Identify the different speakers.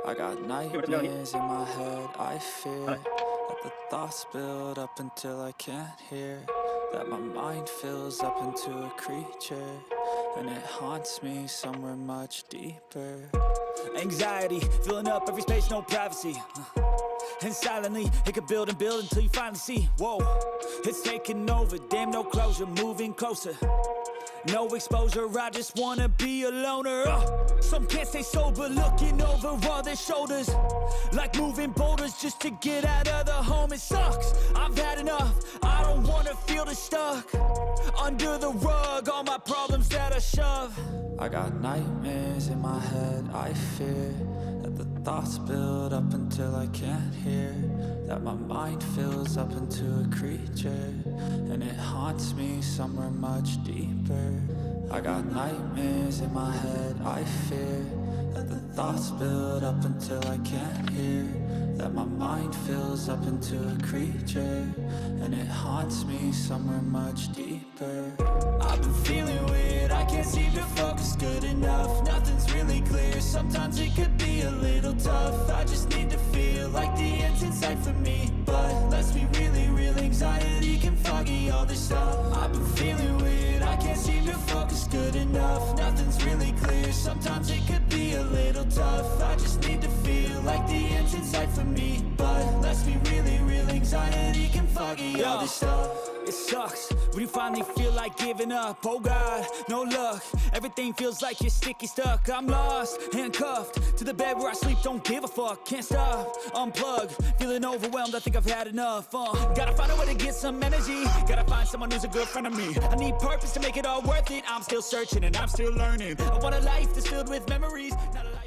Speaker 1: I got nightmares in my head, I fear that the thoughts build up until I can't hear, that my mind fills up into a creature, and it haunts me somewhere much deeper. Anxiety, filling up every space, no privacy. And silently, it could build and build until you finally see, whoa, it's taking over, damn no closure, moving closer. No exposure, I just wanna be a loner. Some can't stay sober, looking over all their shoulders, like moving boulders just to get out of the home. It sucks, I've had enough, I don't wanna feel the stuck under the rug, all my problems that I shove. I got nightmares in my head, I fear that the thoughts build up until I can't hear, that my mind fills up into a creature, and it haunts me somewhere much deeper. I got nightmares in my head, I fear that the thoughts build up until I can't hear, that my mind fills up into a creature, and it haunts me somewhere much deeper. I've been feeling weird, I can't seem to focus good enough, nothing's really clear, sometimes it could be a little tough. I just need to feel like the end's in sight for me, but let's be really real, anxiety can foggy all this stuff. I've been feeling weird, I can't seem to focus good enough, nothing's really clear, sometimes it could be a little tough. I just need to feel like the end's in sight for me, but let's be really real, anxiety can foggy all this stuff. It sucks when you finally feel like giving up. Oh God, no luck, everything feels like you're sticky stuck. I'm lost, handcuffed to the bed where I sleep, don't give a fuck. Can't stop, unplug, feeling overwhelmed, I think I've had enough. Gotta find a way to get some energy, gotta find someone who's a good friend of me. I need purpose to make it all worth it, I'm still searching and I'm still learning. I want a life that's filled with memories, not a life